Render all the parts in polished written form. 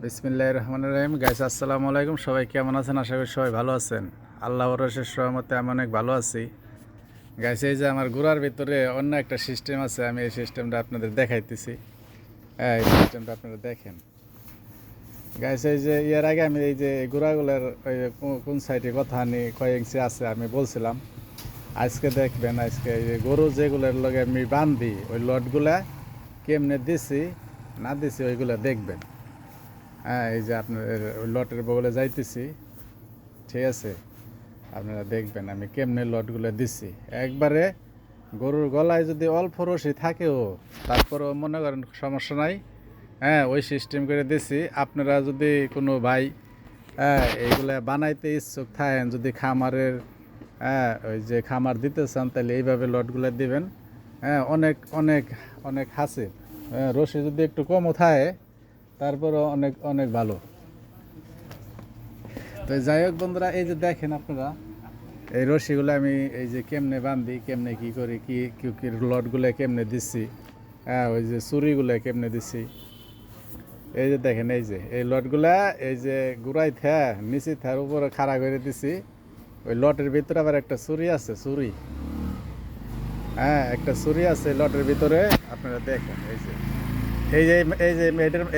বিসমিল্লাহির রহমানির রহিম। গাইস, আসসালামু আলাইকুম। সবাই কেমন আছেন? আশা করি সবাই ভালো আছেন। আল্লাহর অশেষ রহমতে আমি অনেক ভালো আছি। গাইস, এই যে আমার গোড়ার ভিতরে অন্য একটা সিস্টেম আছে, আমি এই সিস্টেমটা আপনাদের দেখাইতেছি। হ্যাঁ, এই সিস্টেমটা আপনারা দেখেন। গাইস, এই যে এর আগে আমি এই যে গোড়াগুলোর ওই কোন সাইডে কথা নিয়ে কয় ইঞ্চি আছে আমি বলছিলাম। আজকে দেখবেন, আজকে এই যে গরু যেগুলোর লগে আমি বান্ধি ওই লটগুলা কেমনে দিছি না দিছি ওইগুলো দেখবেন। হ্যাঁ, এই যে আপনাদের ওই লটের বগলে যাইতেছি, ঠিক আছে? আপনারা দেখবেন আমি কেমনে লটগুলো দিচ্ছি। একবারে গরুর গলায় যদি অল্প রশি থাকেও তারপরেও মনে করেন সমস্যা নাই। হ্যাঁ, ওই সিস্টেম করে দিছি। আপনারা যদি কোনো ভাই এইগুলা বানাইতে ইচ্ছুক থাকেন, যদি খামারের ওই যে খামার দিতে চান, তাহলে এইভাবে লটগুলো দিবেন। হ্যাঁ, অনেক অনেক অনেক হাসি। রশি যদি একটু কমও থাকে তারপরও অনেক অনেক ভালো। তো যাই হোক বন্ধুরা, এই যে দেখেন আপনারা এই রশিগুলো আমি এই যে কেমনে বান্ধি, কেমনে কি করি, কি লটগুলো কেমনে দিচ্ছি। হ্যাঁ, ওই যে চুরিগুলো কেমনে দিচ্ছি, এই যে দেখেন। এই যে এই লটগুলা এই যে গুড়াই থা নিচে থার উপরে খাড়া করে দিছি। ওই লটের ভিতরে আবার একটা চুরি আছে, চুরি। হ্যাঁ, একটা চুরি আছে লটের ভিতরে। আপনারা দেখেন এই যে এই যে এই যে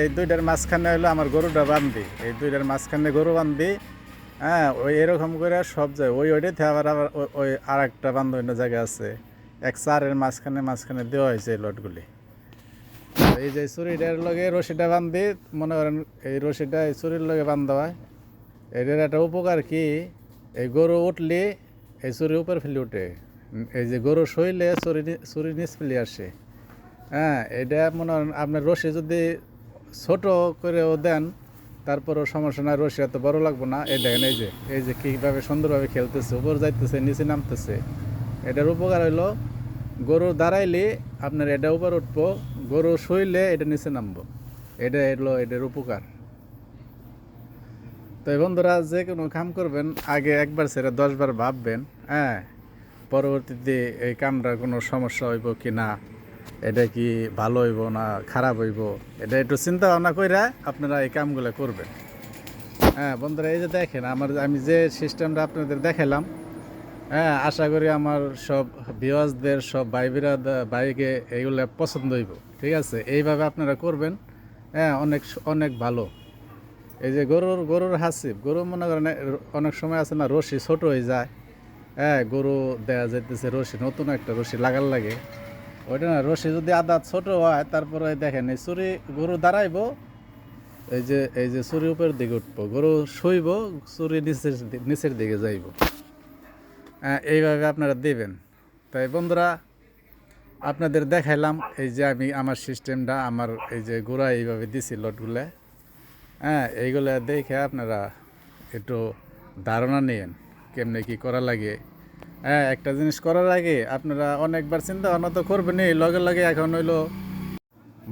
এই দুইটার মাঝখানে হলো আমার গরুটা বান্ধি, এই দুইটার মাঝখানে গরু বান্ধি। হ্যাঁ, ওই এরকম করে সব যায় ওইটাতে আবার আবার ওই আর একটা বান্ধব অন্য জায়গায় আছে। এক চারের মাঝখানে মাঝখানে দেওয়া হয়েছে এই লটগুলি। এই যে চুরিটার লগে রশিটা বান্ধি, মনে করেন এই রশিটা এই চুরির লগে বান্ধা হয়। এটার একটা উপকার কি, এই গরু উঠলে এই চুরি উপর ফেলে উঠে। এই যে গরু শৈলে চুরি নিচ ফেলে আসে। হ্যাঁ, এটা মনে করেন আপনার রশি যদি ছোট করেও দেন তারপরও সমস্যা নাই, রশি এত বড় লাগবো না। এই দেখেন এই যে কীভাবে সুন্দরভাবে খেলতেছে, উপর যাইতেছে নিচে নামতেছে। এটার উপকার হইলো গরু দাঁড়াইলে আপনার এটা উপর উঠবো, গরু শুইলে এটা নিচে নামবো। এটা এলো এটার উপকার। তো বন্ধুরা, যে কোনো কাম করবেন আগে একবার সেটা 10 বার ভাববেন। হ্যাঁ, পরবর্তীতে এই কামটা কোনো সমস্যা হইব কি না, এটা কি ভালো হইব না খারাপ হইব, এটা একটু চিন্তা ভাবনা কইরা আপনারা এই কামগুলো করবেন। হ্যাঁ বন্ধুরা, এই যে দেখেন আমি যে সিস্টেমটা আপনাদের দেখালাম। হ্যাঁ, আশা করি আমার সব ভিউয়ার্সদের, সব ভাইকে এইগুলো পছন্দ হইব। ঠিক আছে, এইভাবে আপনারা করবেন। হ্যাঁ, অনেক অনেক ভালো। এই যে গরুর হাসিব, গরু মনে করেন অনেক সময় আছে না, রশি ছোট হয়ে যায়। হ্যাঁ, গরু দেয়া যাইতেছে রশি, নতুন একটা রশি লাগার লাগে। ওইটা না, রশি যদি আদা ছোট হয় তারপরে দেখেন এই চুরি গরু দাঁড়াইবো, এই যে চুরি উপরের দিকে উঠবো, গরু শুইব, চুরি নিচের দিকে যাইব। হ্যাঁ, এইভাবে আপনারা দেবেন। তাই বন্ধুরা, আপনাদের দেখাইলাম এই যে আমি আমার সিস্টেমটা, আমার এই যে গোড়া এইভাবে দিছি লটগুলা। হ্যাঁ, এইগুলা দেখে আপনারা একটু ধারণা নেন কেমনে কি করা লাগে। হ্যাঁ, একটা জিনিস করার আগে আপনারা অনেকবার চিন্তা ভাবনা তো করবেনই, লগে লগে এখন হইলো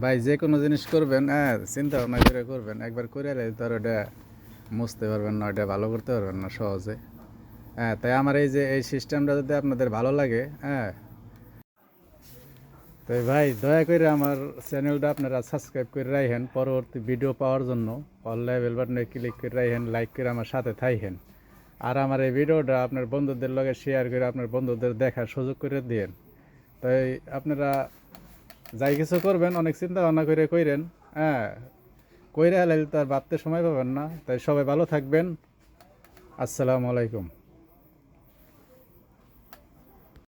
ভাই যে কোনো জিনিস করবেন, হ্যাঁ চিন্তা ভাবনা করে করবেন। একবার করে তো আর ওটা মুছতে পারবেন না, ওটা ভালো করতে পারবেন না সহজে। হ্যাঁ, তাই আমার এই যে এই সিস্টেমটা যদি আপনাদের ভালো লাগে, হ্যাঁ, তাই ভাই দয়া করে আমার চ্যানেলটা আপনারা সাবস্ক্রাইব করে রাখেন পরবর্তী ভিডিও পাওয়ার জন্য। অল বেল বাটনে ক্লিক করে রাখেন, লাইক করে আমার সাথে থাকেন। আর আমার এই ভিডিওটা আপনার বন্ধুদের লগে শেয়ার করে আপনার বন্ধুদের দেখার সুযোগ করে দিন। তাই আপনারা যাই কিছু করবেন অনেক চিন্তা ভাবনা করে কইরেন। হ্যাঁ, কইরে হলে তো আর ভাবতে সময় পাবেন না। তাই সবাই ভালো থাকবেন। আসসালামু আলাইকুম।